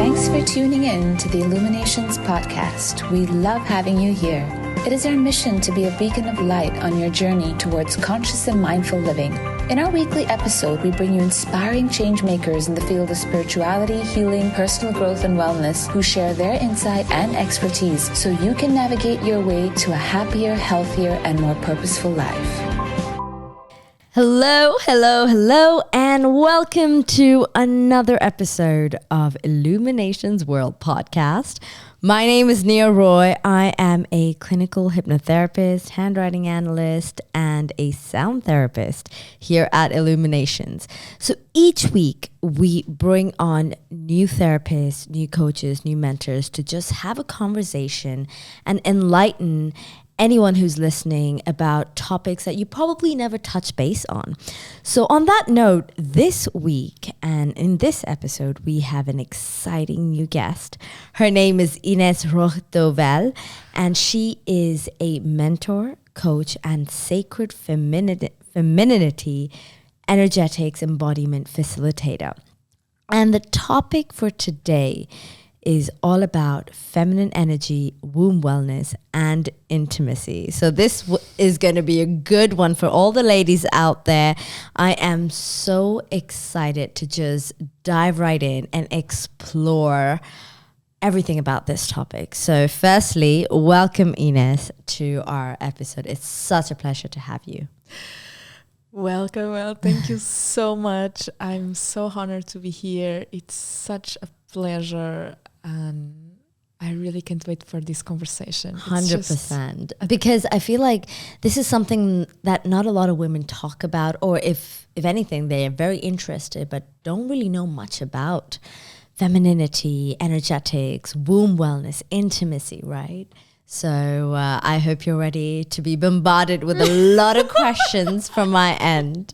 Thanks for tuning in to the Illuminations Podcast. We love having you here. It is our mission to be a beacon of light on your journey towards conscious and mindful living. In our weekly episode, we bring you inspiring change makers in the field of spirituality, healing, personal growth, and wellness who share their insight and expertise so you can navigate your way to a happier, healthier, and more purposeful life. Hello, and welcome to another episode of Illuminations World Podcast. My name is Inês Roque. I am a clinical hypnotherapist, handwriting analyst, and a sound therapist here at Illuminations. So each week we bring on new therapists, new coaches, new mentors to just have a conversation and enlighten anyone who's listening about topics that you probably never touch base on. So on that note, this week and in this episode, we have an exciting new guest. Her name is Inês Roque Valle, and she is a mentor, coach, and sacred femininity, energetics, embodiment facilitator. And the topic for today is all about feminine energy, womb wellness, and intimacy. So this is going to be a good one for all the ladies out there. I am so excited to just dive right in and explore everything about this topic. So firstly, welcome Inês to our episode. It's such a pleasure to have you. Welcome. Well, thank you so much. I'm so honored to be here. It's such a pleasure. And I really can't wait for this conversation. 100%. Because I feel like this is something that not a lot of women talk about, or if anything, they are very interested, but don't really know much about femininity, energetics, womb wellness, intimacy, right? So I hope you're ready to be bombarded with a lot of questions from my end.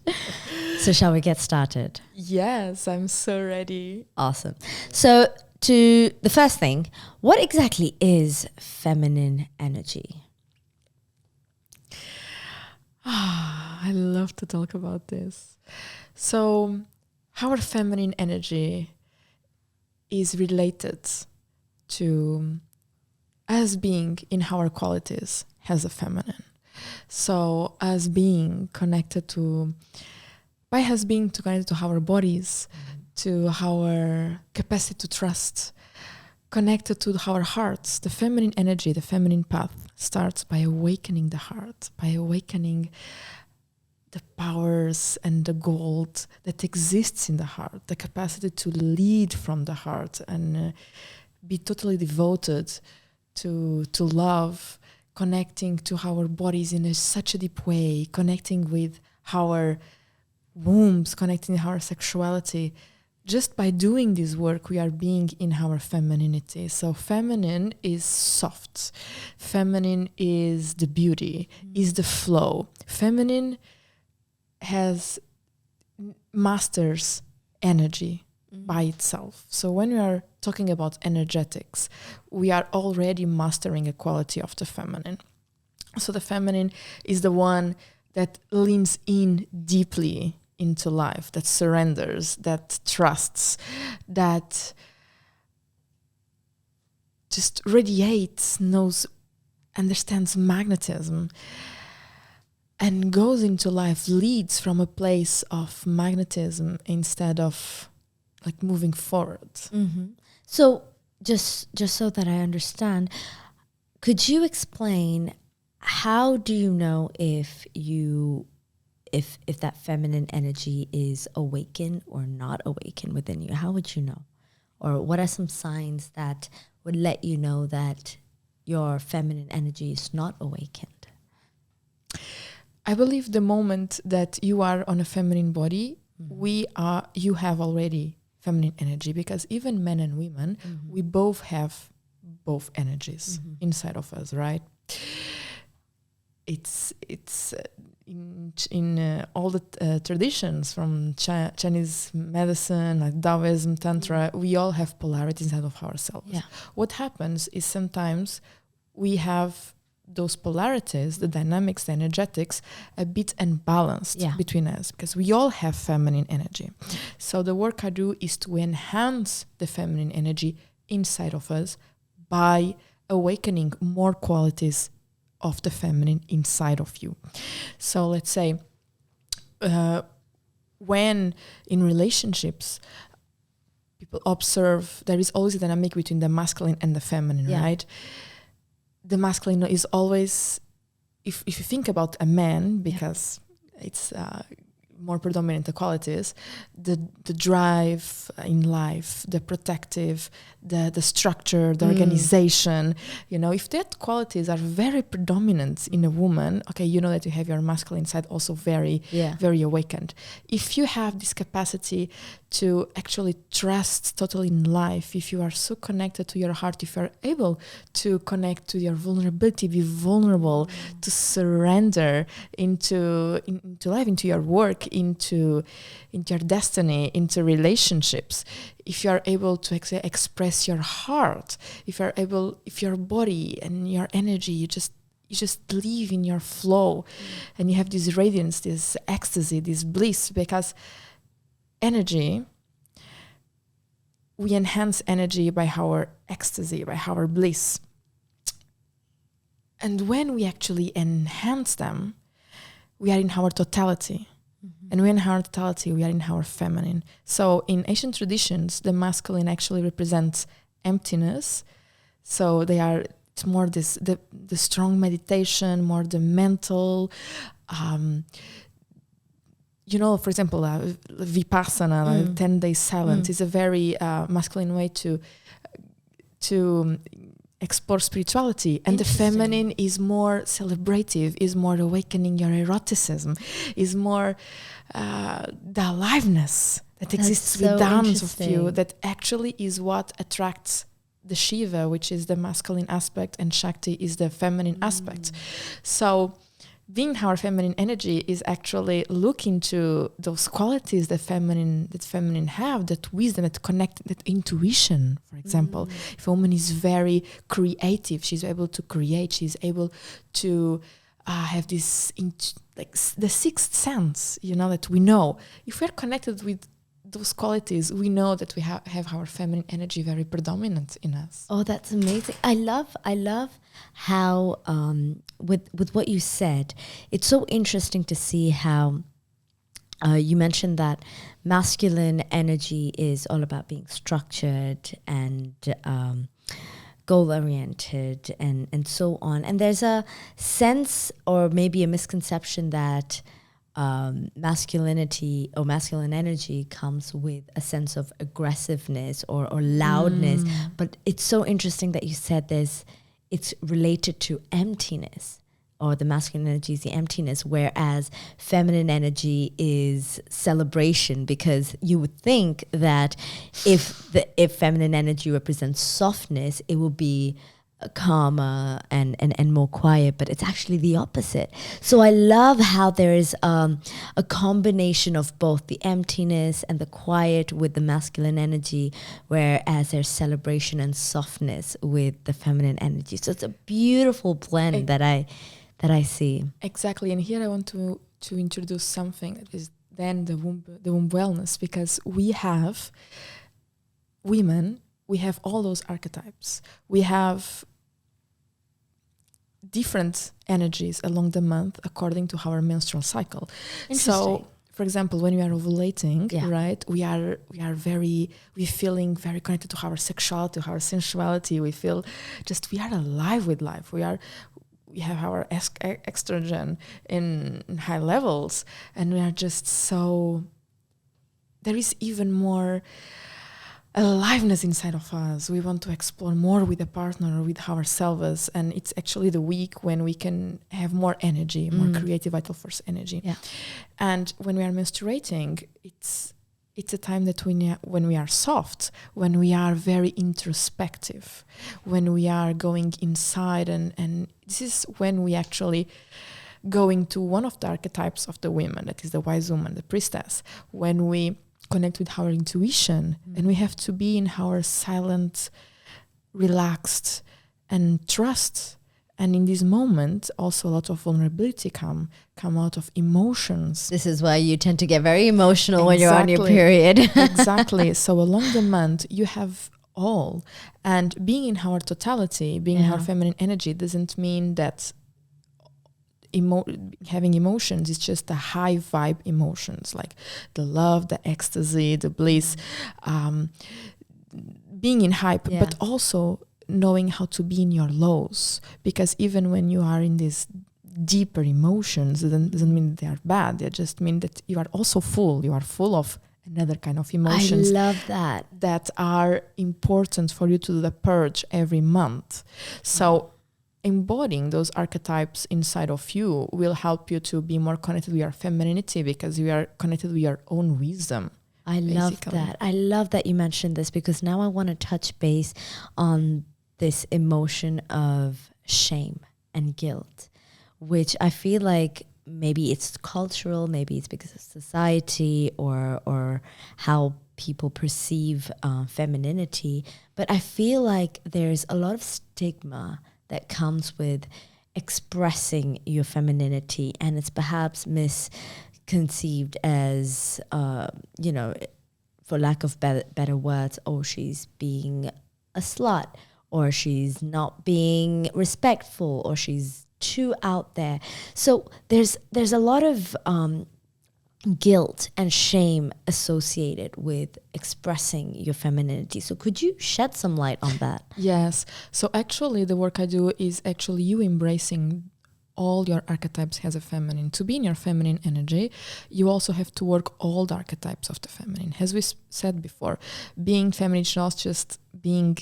So shall we get started? Yes, I'm so ready. Awesome. So to the first thing, what exactly is feminine energy? I love to talk about this. So our feminine energy is related to us being in our qualities as a feminine. So us being connected to, by us being connected to our bodies, to our capacity to trust, connected to our hearts. The feminine energy, the feminine path starts by awakening the heart, by awakening the powers and the gold that exists in the heart, the capacity to lead from the heart and be totally devoted to love, connecting to our bodies in such a deep way, connecting with our wombs, connecting with our sexuality. Just by doing this work, we are being in our femininity. So feminine is soft. Feminine is the beauty, is the flow. Feminine masters energy by itself. So when we are talking about energetics, we are already mastering a quality of the feminine. So the feminine is the one that leans in deeply into life, that surrenders, that trusts, that just radiates, knows, understands magnetism, and goes into life, leads from a place of magnetism instead of like moving forward. Mm-hmm. So just so that I understand, could you explain how do you know if that feminine energy is awakened or not awakened within you? How would you know? Or what are some signs that would let you know that your feminine energy is not awakened? I believe the moment that you are on a feminine body, you have already feminine energy, because even men and women, we both have both energies inside of us, right? It's in all the traditions from Chinese medicine, like Taoism, Tantra, we all have polarity inside of ourselves. Yeah. What happens is sometimes we have those polarities, the dynamics, the energetics, a bit unbalanced between us, because we all have feminine energy. So the work I do is to enhance the feminine energy inside of us by awakening more qualities of the feminine inside of you. So let's say when in relationships, people observe there is always a dynamic between the masculine and the feminine, right? The masculine is always, if you think about a man, because it's more predominant the qualities, the drive in life, the protective, the structure, the organization, if that qualities are very predominant in a woman, okay, you know that you have your masculine side also very awakened. If you have this capacity to actually trust totally in life, if you are so connected to your heart, if you are able to connect to your vulnerability, be vulnerable, to surrender into life, into your work, into your destiny, into relationships, if you are able to express your heart, if your body and your energy, you just live in your flow, and you have this radiance, this ecstasy, this bliss, because energy, we enhance energy by our ecstasy, by our bliss. And when we actually enhance them, we are in our totality. And when in our totality, we are in our feminine. So in ancient traditions, the masculine actually represents emptiness. So it's more the strong meditation, more the mental, for example, Vipassana, 10 days silence, is a very masculine way to explore spirituality. And the feminine is more celebrative, is more awakening your eroticism, is more the aliveness that exists within of you, that actually is what attracts the Shiva, which is the masculine aspect, and Shakti is the feminine aspect. So being our feminine energy is actually looking to those qualities that feminine have, that wisdom, that connect, that intuition, for example. If a woman is very creative, she's able to create, she's able to have this, the sixth sense, that we know. If we're connected with those qualities, we know that we have our feminine energy very predominant in us. Oh, that's amazing. I love how with what you said, it's so interesting to see how you mentioned that masculine energy is all about being structured and goal-oriented and so on. And there's a sense, or maybe a misconception, that masculinity or masculine energy comes with a sense of aggressiveness or loudness. But it's so interesting that you said it's related to emptiness, or the masculine energy is the emptiness, whereas feminine energy is celebration, because you would think that if feminine energy represents softness, it will be calmer and more quiet, but it's actually the opposite. So I love how there is a combination of both the emptiness and the quiet with the masculine energy, whereas there's celebration and softness with the feminine energy. So it's a beautiful blend that I see. Exactly. And here I want to introduce something that is then the womb wellness, because we have women, we have all those archetypes. We have different energies along the month according to our menstrual cycle. So, for example, when we are ovulating, right, we're feeling very connected to our sexuality, to our sensuality. We feel we are alive with life. We have our estrogen in high levels, and we are just so. There is even more aliveness inside of us. We want to explore more with a partner or with ourselves, and it's actually the week when we can have more energy, more creative vital force energy. And when we are menstruating, it's a time that when we are soft, when we are very introspective, when we are going inside, and this is when we actually going to one of the archetypes of the women, that is the wise woman, the priestess, when we connect with our intuition, and we have to be in our silent, relaxed, and trust And in this moment, also a lot of vulnerability come out of emotions. This is why you tend to get very emotional when you're on your period. Exactly. So along the month, you have all. And being in our totality, being in our feminine energy, doesn't mean that having emotions is just the high vibe emotions, like the love, the ecstasy, the bliss, being in hype, but also knowing how to be in your lows, because even when you are in these deeper emotions, it doesn't mean they are bad. They just mean that you are also full. You are full of another kind of emotions. I love that are important for you to do the purge every month. So embodying those archetypes inside of you will help you to be more connected with your femininity, because you are connected with your own wisdom. I love that. I love that you mentioned this, because now I want to touch base on this emotion of shame and guilt, which I feel like maybe it's cultural, maybe it's because of society or how people perceive femininity. But I feel like there's a lot of stigma that comes with expressing your femininity, and it's perhaps misconceived as, for lack of better words, oh, she's being a slut, or she's not being respectful, or she's too out there. So there's a lot of guilt and shame associated with expressing your femininity. So could you shed some light on that? Yes. So actually the work I do is actually you embracing all your archetypes as a feminine. To be in your feminine energy, you also have to work all the archetypes of the feminine. As we said before, being feminine is not just being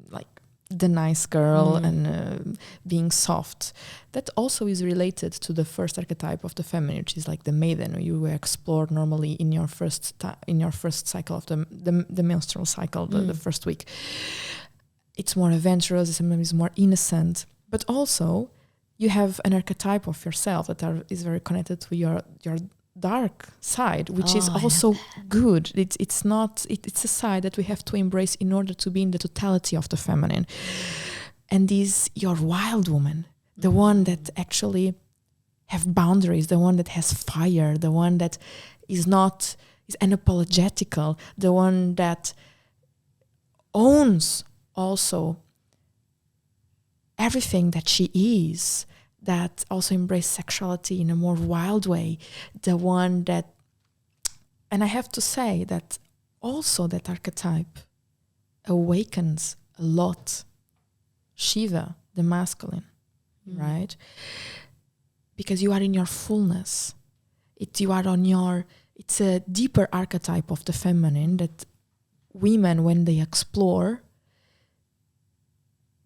like the nice girl and being soft. That also is related to the first archetype of the feminine, which is like the maiden. You explore normally in your first cycle of the menstrual cycle, the first week. It's more adventurous, sometimes more innocent, but also you have an archetype of yourself that is very connected to your dark side, which is also good. It's a side that we have to embrace in order to be in the totality of the feminine. And your wild woman, the one that actually have boundaries, the one that has fire, the one that is unapologetical, the one that owns also everything that she is, that also embrace sexuality in a more wild way, the one that, and I have to say that also that archetype awakens a lot Shiva, the masculine, right? Because you are in your fullness. It's a deeper archetype of the feminine that women, when they explore,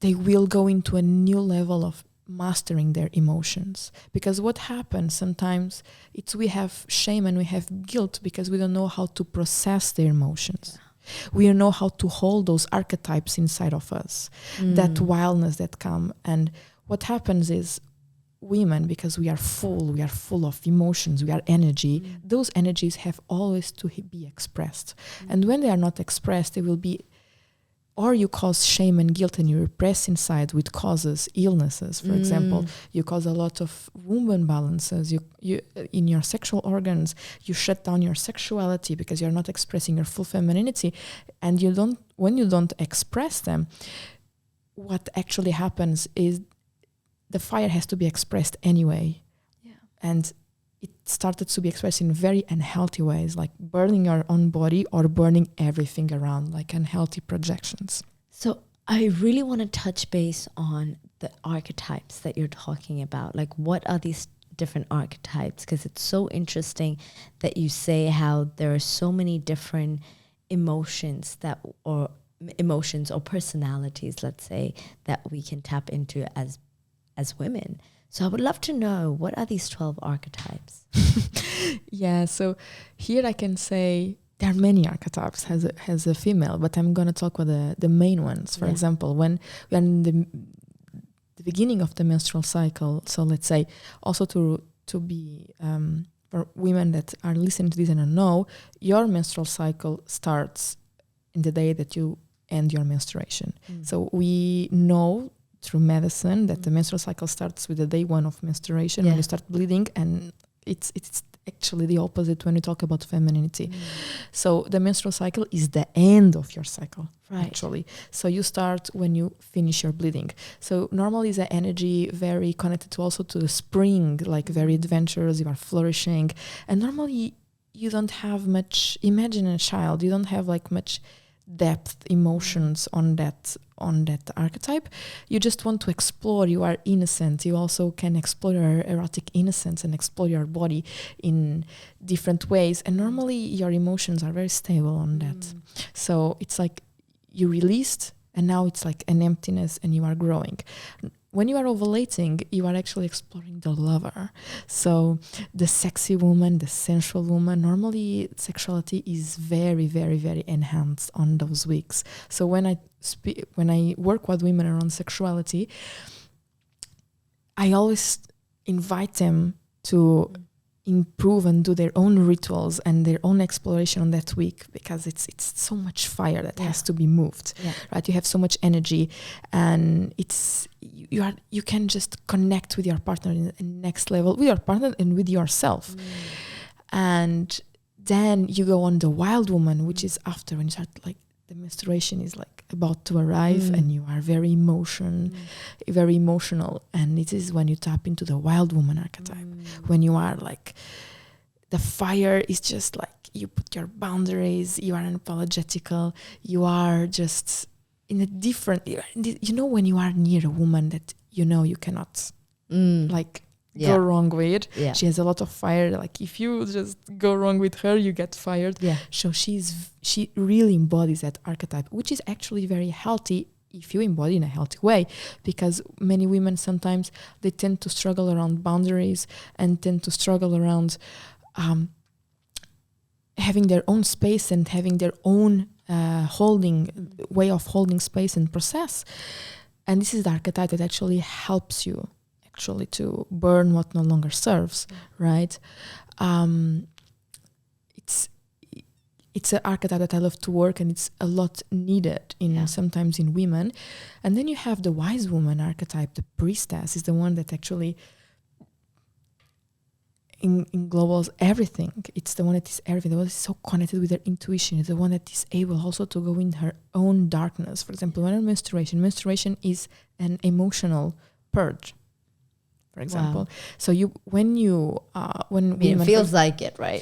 they will go into a new level of mastering their emotions. Because what happens sometimes, we have shame and we have guilt because we don't know how to process their emotions. We don't know how to hold those archetypes inside of us, that wildness that come. And what happens is women, because we are full of emotions, we are energy, those energies have always to be expressed. And when they are not expressed, they will be, or you cause shame and guilt and you repress inside, which causes illnesses. For example, you cause a lot of womb imbalances. You in your sexual organs, you shut down your sexuality because you're not expressing your full femininity. And when you don't express them, what actually happens is the fire has to be expressed anyway. Yeah. And it started to be expressed in very unhealthy ways, like burning your own body or burning everything around, like unhealthy projections. So I really want to touch base on the archetypes that you're talking about. Like, what are these different archetypes? Because it's so interesting that you say how there are so many different emotions or personalities, let's say, that we can tap into as women. So I would love to know, what are these 12 archetypes? Yeah, so here I can say there are many archetypes as a female, but I'm going to talk about the main ones. For example, when we're in the beginning of the menstrual cycle, so let's say also to be, for women that are listening to this and don't know, your menstrual cycle starts in the day that you end your menstruation. So we know through medicine that the menstrual cycle starts with the day 1 of menstruation when you start bleeding, and it's actually the opposite when we talk about femininity. So the menstrual cycle is the end of your cycle, actually. So you start when you finish your bleeding. So normally is the energy very connected to also to the spring, like very adventurous, you are flourishing. And normally you don't have much, imagine a child, you don't have like much depth emotions on that archetype. You just want to explore, you are innocent. You also can explore your erotic innocence and explore your body in different ways, and normally your emotions are very stable on that. So it's like you released and now it's like an emptiness and you are growing. When you are ovulating, you are actually exploring the lover. So the sexy woman, the sensual woman, normally sexuality is very, very, very enhanced on those weeks. So when I work with women around sexuality, I always invite them to improve and do their own rituals and their own exploration on that week, because it's so much fire that has to be moved, right? You have so much energy, and you can just connect with your partner in the next level, with your partner and with yourself. And then you go on the wild woman, which is after, when you start, like, the menstruation is like about to arrive and you are very emotional, and it is when you tap into the wild woman archetype, when you are like, the fire is just like, you put your boundaries, you are unapologetical, you are just in a different, when you are near a woman that you cannot go wrong with. She has a lot of fire. Like, if you just go wrong with her, you get fired. So she really embodies that archetype, which is actually very healthy if you embody in a healthy way, because many women sometimes they tend to struggle around boundaries and tend to struggle around having their own space and having their own way of holding space and process. And this is the archetype that actually helps you to burn what no longer serves, right? It's an archetype that I love to work, and it's a lot needed sometimes in women. And then you have the wise woman archetype. The priestess is the one that actually englobes everything. It's the one that is everything. The one that is so connected with her intuition. It's the one that is able also to go in her own darkness. For example, when menstruation is an emotional purge, for example. So when it feels like it, right?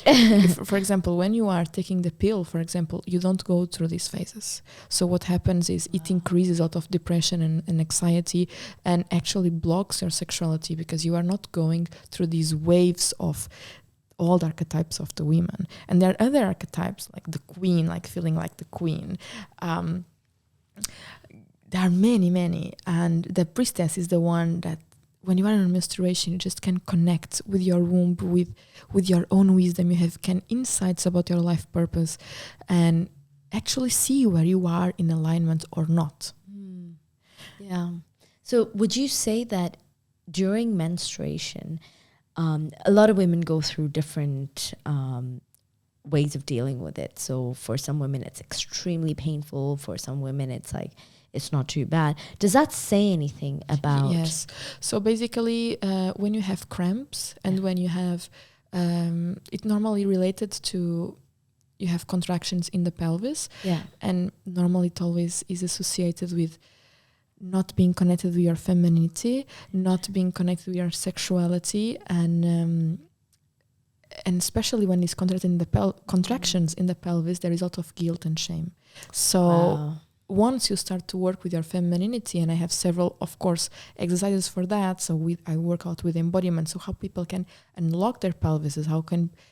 For example, when you are taking the pill, for example, you don't go through these phases. So what happens is it increases a lot of depression and anxiety, and actually blocks your sexuality, because you are not going through these waves of all the archetypes of the women. And there are other archetypes, like the queen, like feeling like the queen. There are many, and the priestess is the one that, when you are in menstruation, you just can connect with your womb, with your own wisdom. You can insights about your life purpose, and actually see where you are in alignment or not. So would you say that during menstruation, a lot of women go through different ways of dealing with it? So for some women, it's extremely painful. For some women, it's like, it's not too bad. Does that say anything about? Yes. So basically, when you have cramps and when you have, it normally related to, you have contractions in the pelvis. And normally it always is associated with not being connected with your femininity, not being connected with your sexuality, and especially when it's contracted in the contractions in the pelvis, there is a lot of guilt and shame. So once you start to work with your femininity, and I have several, of course, exercises for that. So I work out with embodiment. So how people can unlock their pelvises,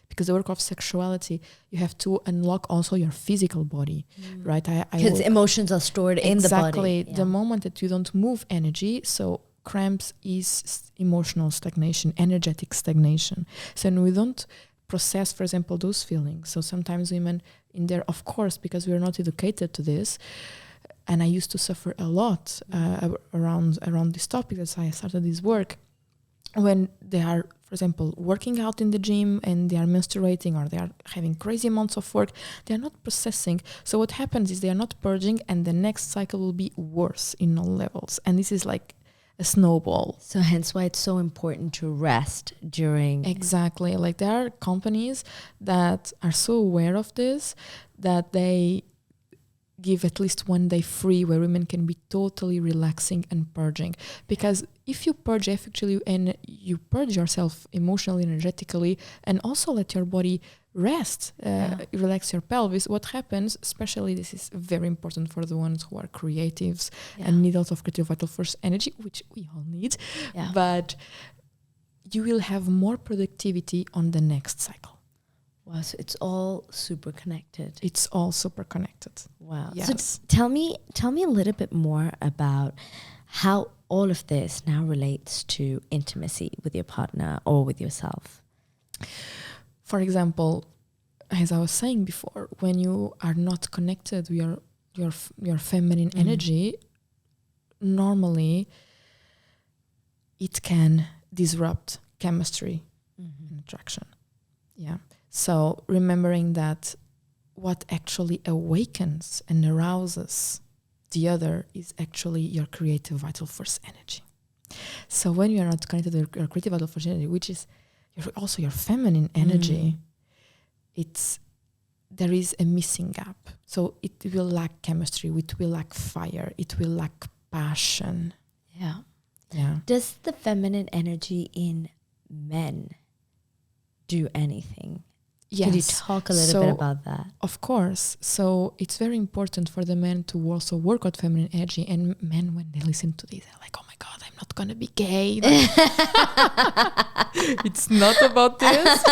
because the work of sexuality, you have to unlock also your physical body, right? Because emotions are stored in the body. Exactly. The moment that you don't move energy, so cramps is emotional stagnation, energetic stagnation. So we don't process, for example, those feelings. So sometimes women in there, of course, because we are not educated to this, and I used to suffer a lot around this topic. That's why I started this work. When they are, for example, working out in the gym and they are menstruating, or they are having crazy amounts of work, they are not processing. So what happens is they are not purging, and the next cycle will be worse in all levels. And this is like a snowball. So hence why it's so important to rest during. Exactly. Like there are companies that are so aware of this that they give at least one day free where women can be totally relaxing and purging. Because if you purge effectively and you purge yourself emotionally, energetically, and also let your body rest, relax your pelvis, what happens, especially this is very important for the ones who are creatives and need a lot of creative vital force energy, which we all need, but you will have more productivity on the next cycle. Wow, so it's all super connected. It's all super connected. Wow. Yes. So tell me a little bit more about how all of this now relates to intimacy with your partner or with yourself. For example, as I was saying before, when you are not connected with your feminine energy, normally it can disrupt chemistry and attraction. Yeah. So remembering that what actually awakens and arouses the other is actually your creative vital force energy. So when you are not connected to your creative vital force energy, which is also your feminine energy, there is a missing gap. So it will lack chemistry, it will lack fire, it will lack passion. Yeah. Yeah. Does the feminine energy in men do anything? Yes. Could you talk a little bit about that? Of course. So it's very important for the men to also work on feminine energy. And men, when they listen to this, they're like, oh my God, I'm not going to be gay. It's not about this.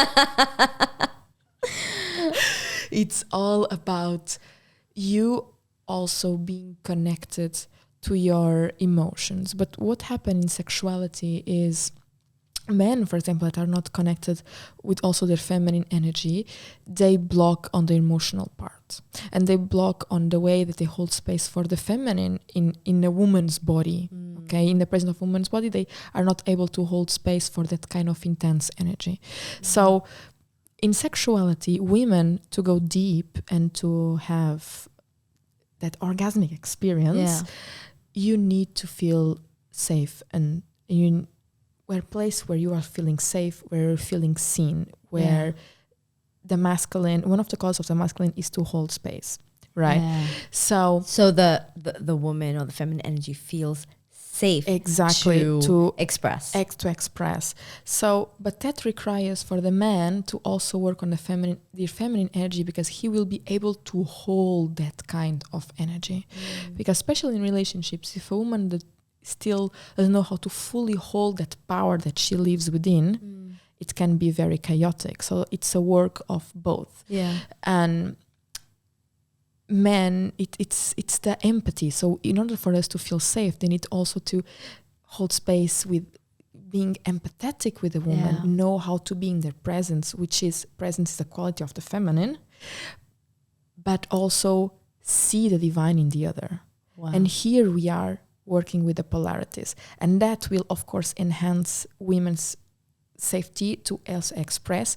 It's all about you also being connected to your emotions. But what happens in sexuality is men, for example, that are not connected with also their feminine energy, they block on the emotional part. And they block on the way that they hold space for the feminine in a woman's body. Okay, in the presence of a woman's body, they are not able to hold space for that kind of intense energy. So in sexuality, women, to go deep and to have that orgasmic experience, you need to feel safe, and where place where you are feeling safe, where you're feeling seen, where the masculine, one of the causes of the masculine is to hold space, right? Yeah. So the woman or the feminine energy feels safe to express. So, but that requires for the man to also work on the feminine energy, because he will be able to hold that kind of energy. Because especially in relationships, if a woman that still doesn't know how to fully hold that power that she lives within, it can be very chaotic. So it's a work of both. Yeah. And men, it's the empathy. So in order for us to feel safe, they need also to hold space with being empathetic with a woman, know how to be in their presence, which is presence is the quality of the feminine, but also see the divine in the other. Wow. And here we are working with the polarities, and that will of course enhance women's safety to also express.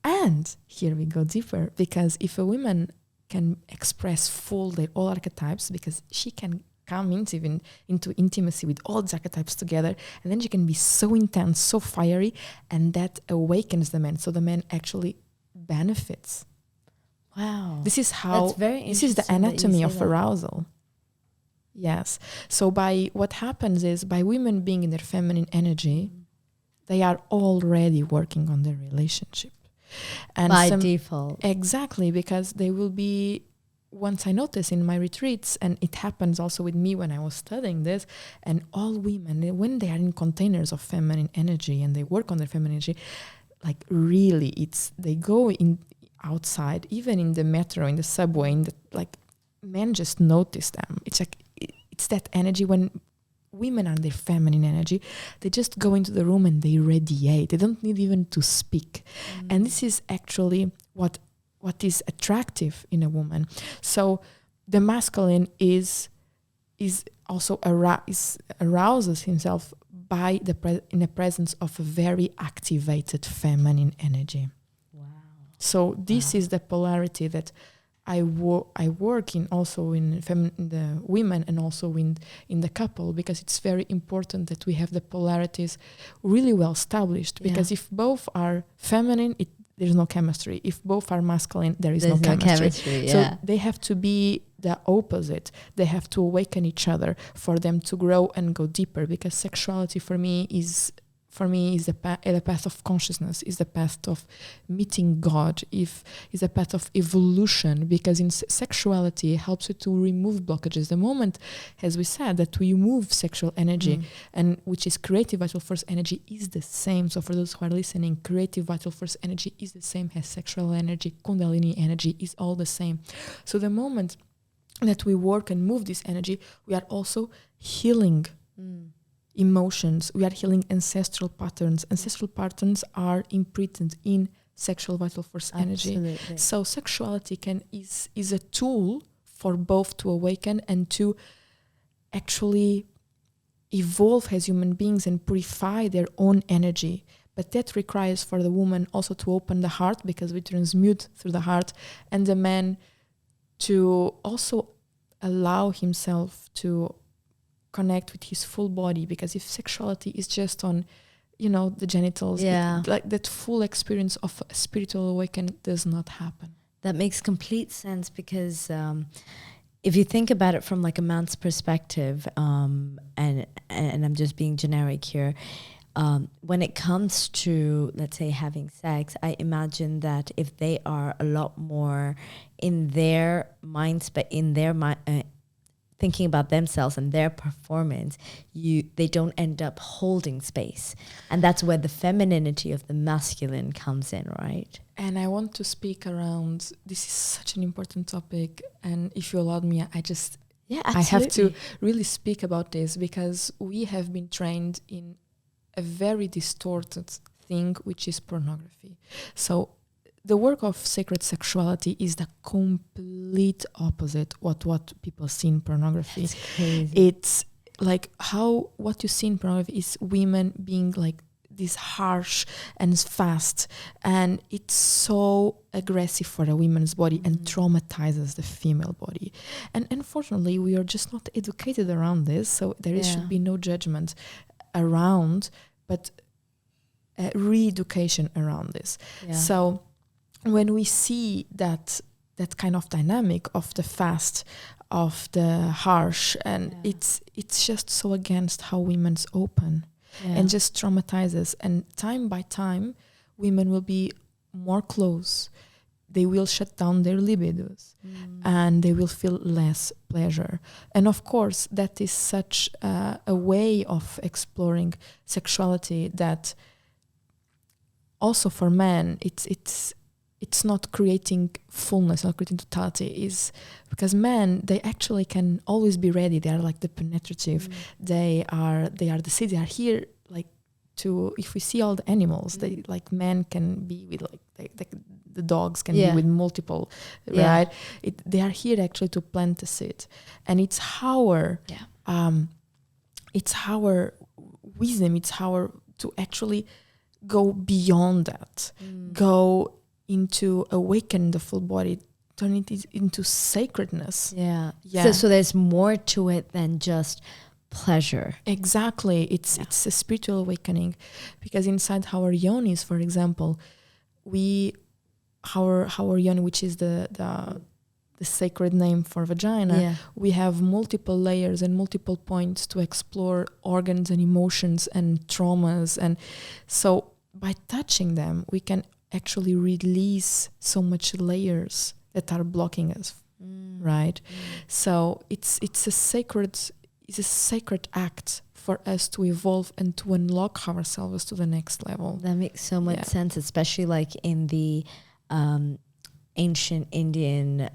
And here we go deeper, because if a woman can express all archetypes, because she can come into intimacy with all these archetypes together, and then she can be so intense, so fiery, and that awakens the man, so the man actually benefits. Wow. This is the anatomy of arousal. Yes. So what happens is, by women being in their feminine energy, they are already working on their relationship. And by default. Exactly, because they will be, once I notice in my retreats, and it happens also with me when I was studying this, and all women, when they are in containers of feminine energy and they work on their feminine energy, like really, they go in outside, even in the metro, in the subway, men just notice them. It's like, it's that energy. When women are their feminine energy, they just go into the room and they radiate. They don't need even to speak. And this is actually what is attractive in a woman. So the masculine is also arouses himself by in the presence of a very activated feminine energy. Wow. So this is the polarity that I work in also in the women and also in the couple, because it's very important that we have the polarities really well established. Because if both are feminine, there's no chemistry. If both are masculine, there's no chemistry. So they have to be the opposite. They have to awaken each other for them to grow and go deeper. Because sexuality for me is the path of consciousness, is the path of meeting God, is a path of evolution, because in sexuality helps you to remove blockages. The moment, as we said, that we move sexual energy, and which is creative vital force energy, is the same. So for those who are listening, creative vital force energy is the same as sexual energy, kundalini energy is all the same. So the moment that we work and move this energy, we are also healing emotions. We are healing ancestral patterns. Ancestral patterns are imprinted in sexual vital force energy. So sexuality is a tool for both to awaken and to actually evolve as human beings and purify their own energy. But that requires for the woman also to open the heart, because we transmute through the heart, and the man to also allow himself to connect with his full body. Because if sexuality is just on, the genitals, like that full experience of a spiritual awakening does not happen. That makes complete sense, because if you think about it from like a man's perspective, and I'm just being generic here, when it comes to, let's say, having sex, I imagine that if they are a lot more in their minds, but in their mind, thinking about themselves and their performance, they don't end up holding space. And that's where the femininity of the masculine comes in, right? And I want to speak around, this is such an important topic, and if you allow me, I have to really speak about this, because we have been trained in a very distorted thing, which is pornography. So the work of sacred sexuality is the complete opposite what people see in pornography. That's crazy. It's like what you see in pornography is women being like this harsh and fast, and it's so aggressive for a woman's body and traumatizes the female body. And unfortunately, we are just not educated around this, so there should be no judgment around, but re-education around this. So when we see that kind of dynamic of the fast, of the harsh, and it's just so against how women's open and just traumatizes. And time by time, women will be more close. They will shut down their libidos and they will feel less pleasure. And of course, that is such a way of exploring sexuality that also for men, it's not creating fullness, not creating totality, is because men, they actually can always be ready. They are like the penetrative. They are the seeds. They are here like to, if we see all the animals, they like men can be with like the dogs can be with multiple, right? They are here actually to plant the seed. And it's our wisdom, it's our to actually go beyond that, go into awaken the full body, turn it into sacredness. So there's more to it than just pleasure. Exactly. It's a spiritual awakening, because inside our yonis, for example, our yoni, which is the sacred name for vagina, we have multiple layers and multiple points to explore organs and emotions and traumas. And so by touching them, we can actually release so much layers that are blocking us, right? So it's a sacred act for us to evolve and to unlock ourselves to the next level. That makes so much sense, especially like in the ancient Indian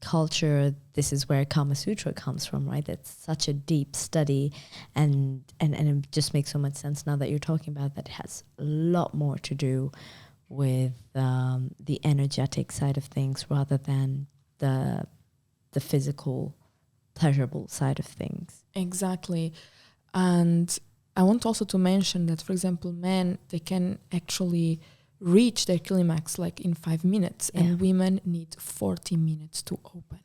culture. This is where Kama Sutra comes from, right? That's such a deep study, and it just makes so much sense now that you're talking about that. It has a lot more to do with the energetic side of things rather than the physical, pleasurable side of things. Exactly. And I want also to mention that, for example, men, they can actually reach their climax like in 5 minutes, and women need 40 minutes to open.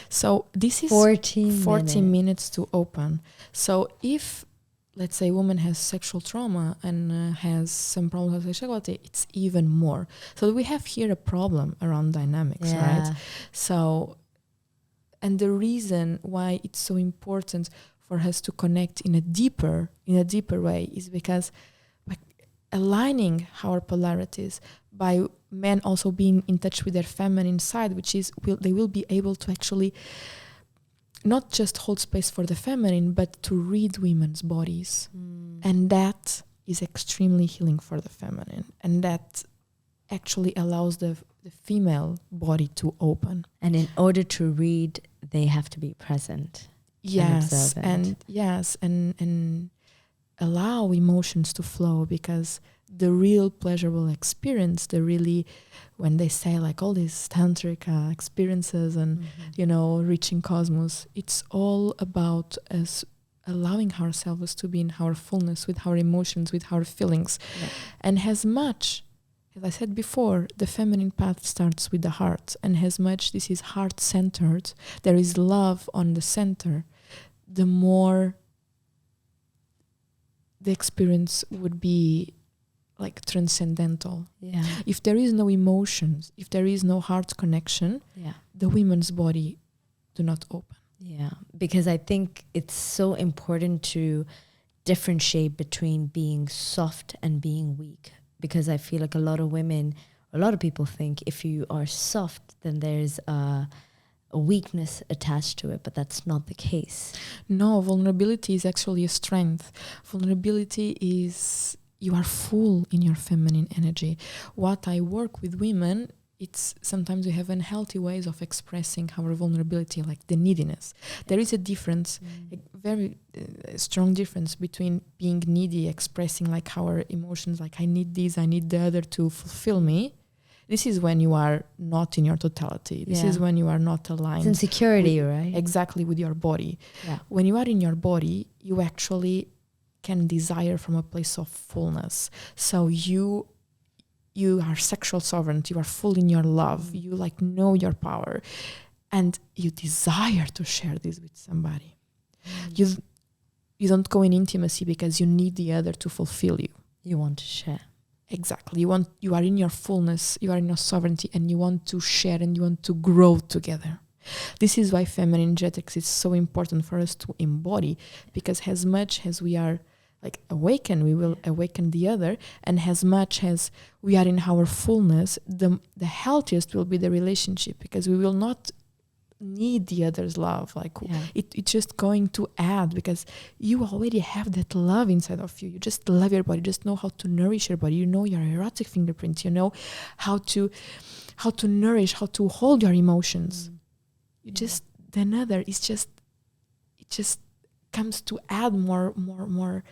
So this is 40 minutes to open. So if, let's say, a woman has sexual trauma and has some problems with sexuality, it's even more. So we have here a problem around dynamics, right? So, and the reason why it's so important for us to connect in a deeper way is because like aligning our polarities by men also being in touch with their feminine side, which is they will be able to actually not just hold space for the feminine, but to read women's bodies. And that is extremely healing for the feminine. And that actually allows the female body to open. And in order to read, they have to be present. Yes. And allow emotions to flow, because the real pleasurable experience, when they say like all these tantric experiences and, reaching cosmos, it's all about us allowing ourselves to be in our fullness with our emotions, with our feelings. Yeah. And as much, as I said before, the feminine path starts with the heart. And as much this is heart-centered, there is love on the center, the more the experience would be like transcendental. Yeah. If there is no emotions, if there is no heart connection, the women's body do not open. Yeah, because I think it's so important to differentiate between being soft and being weak. Because I feel like a lot of people think if you are soft, then there's a weakness attached to it, but that's not the case. No, vulnerability is actually a strength. Vulnerability is you are full in your feminine energy. What I work with women, it's sometimes we have unhealthy ways of expressing our vulnerability, like the neediness. There is a difference, a very strong difference between being needy, expressing like our emotions, like I need this, I need the other to fulfill me. This is when you are not in your totality. This is when you are not aligned. It's insecurity, right? Exactly, with your body. Yeah. When you are in your body, you actually can desire from a place of fullness. So you are sexual sovereign, you are full in your love, you like know your power, and you desire to share this with somebody. You don't go in intimacy because you need the other to fulfill you. You want to share. Exactly. You are in your fullness, you are in your sovereignty, and you want to share and you want to grow together. This is why feminine energetics is so important for us to embody, because as much as we are like awaken, we will awaken the other, and as much as we are in our fullness, the healthiest will be the relationship, because we will not need the other's love. It's just going to add, because you already have that love inside of you. You just love your body, you just know how to nourish your body, you know your erotic fingerprint, you know how to nourish, how to hold your emotions. You just, the other is just, it just comes to add more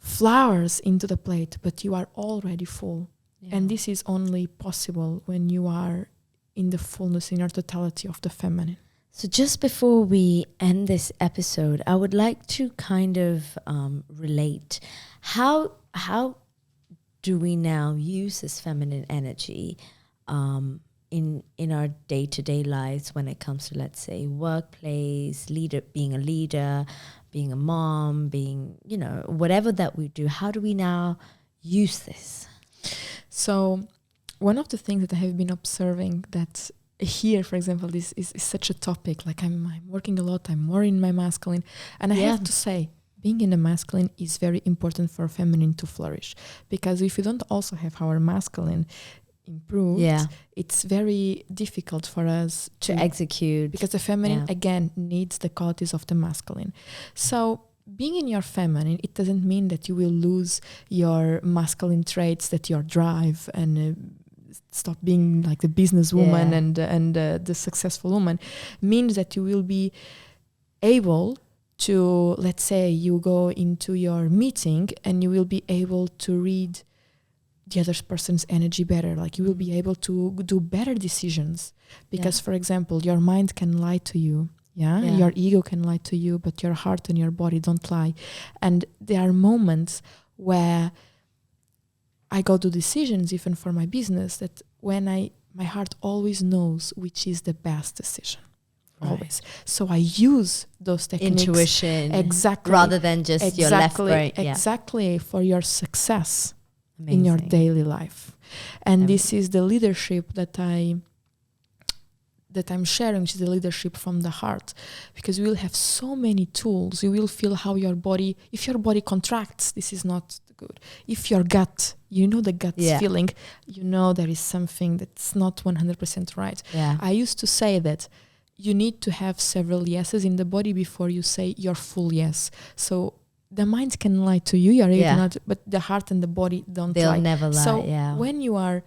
flowers into the plate, but you are already full. And this is only possible when you are in the fullness, in your totality of the feminine. So just before we end this episode, I would like to kind of relate how do we now use this feminine energy in our day-to-day lives when it comes to, let's say, workplace, being a leader, being a mom, being, whatever that we do. How do we now use this? So one of the things that I have been observing, that here, for example, this is such a topic. Like I'm working a lot, I'm more in my masculine. And I have to say, being in the masculine is very important for feminine to flourish. Because if you don't also have our masculine improved, it's very difficult for us to execute. Because the feminine, again, needs the qualities of the masculine. So being in your feminine, it doesn't mean that you will lose your masculine traits, that your drive and stop being like the businesswoman and the successful woman. Means that you will be able to, let's say you go into your meeting and you will be able to read the other person's energy better. Like you will be able to do better decisions, because for example, your mind can lie to you. Your ego can lie to you, but your heart and your body don't lie. And there are moments where I go to decisions even for my business that when my heart always knows which is the best decision. Right. Always. So I use those techniques. Intuition. Exactly. Rather than just your left, right. Exactly. For your success Amazing. in your daily life. And this is the leadership that I'm sharing, which is the leadership from the heart, because we will have so many tools. You will feel how your body, if your body contracts, this is not good. If your gut, the gut's feeling, there is something that's not 100% right. Yeah. I used to say that you need to have several yeses in the body before you say your full yes. So the mind can lie to you, but the heart and the body don't lie. They'll never lie. So when you are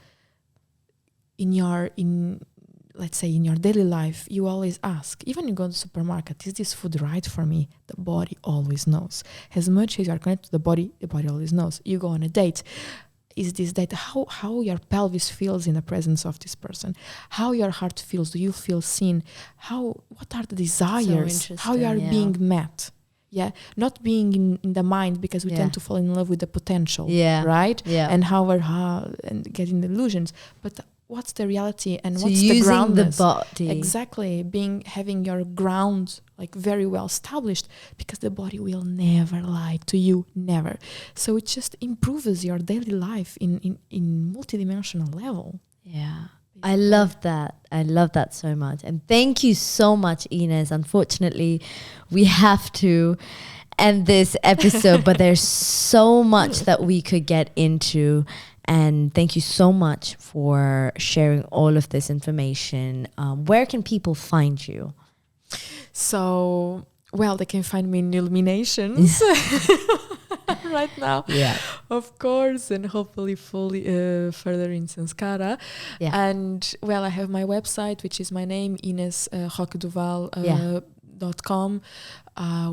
let's say in your daily life, you always ask, even you go to the supermarket, is this food right for me? The body always knows. As much as you are connected to the body always knows. You go on a date. Is this date how your pelvis feels in the presence of this person? How your heart feels? Do you feel seen? What are the desires? How you are being met? Yeah, not being in the mind, because we tend to fall in love with the potential, right? Yeah, and and getting illusions. But what's the reality and so what's the groundness? The body. Exactly, having your ground like very well established, because the body will never lie to you, never. So it just improves your daily life in multidimensional level. Yeah. I love that. I love that so much. And thank you so much, Inês. Unfortunately, we have to end this episode, but there's so much that we could get into. And thank you so much for sharing all of this information. Where can people find you? So, they can find me in Illuminations right now, of course, and hopefully fully further in Sanskara. Yeah. And I have my website, which is my name, InêsRoque.com,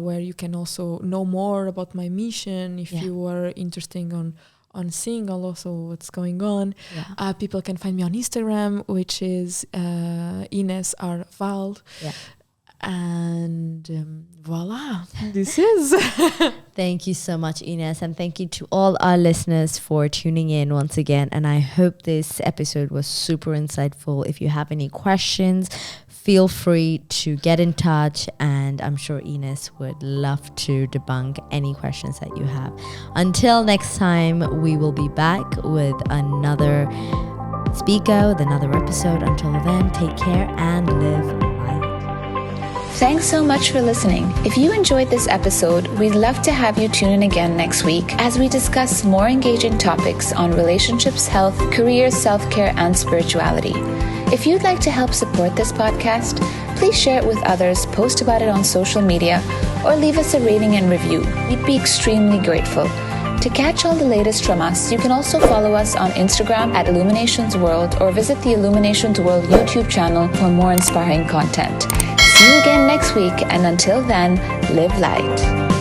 where you can also know more about my mission if you are interested on seeing also what's going on. Yeah. People can find me on Instagram, which is Inês R. Valle. Yeah. And voila, this is. Thank you so much, Inês. And thank you to all our listeners for tuning in once again. And I hope this episode was super insightful. If you have any questions, feel free to get in touch. And I'm sure Inês would love to debunk any questions that you have. Until next time, we will be back with another speaker, with another episode. Until then, take care and live light. Thanks so much for listening. If you enjoyed this episode, we'd love to have you tune in again next week as we discuss more engaging topics on relationships, health, career, self-care, and spirituality. If you'd like to help support this podcast, please share it with others, post about it on social media, or leave us a rating and review. We'd be extremely grateful. To catch all the latest from us, you can also follow us on Instagram at Illuminations World, or visit the Illuminations World YouTube channel for more inspiring content. See you again next week, and until then, live light.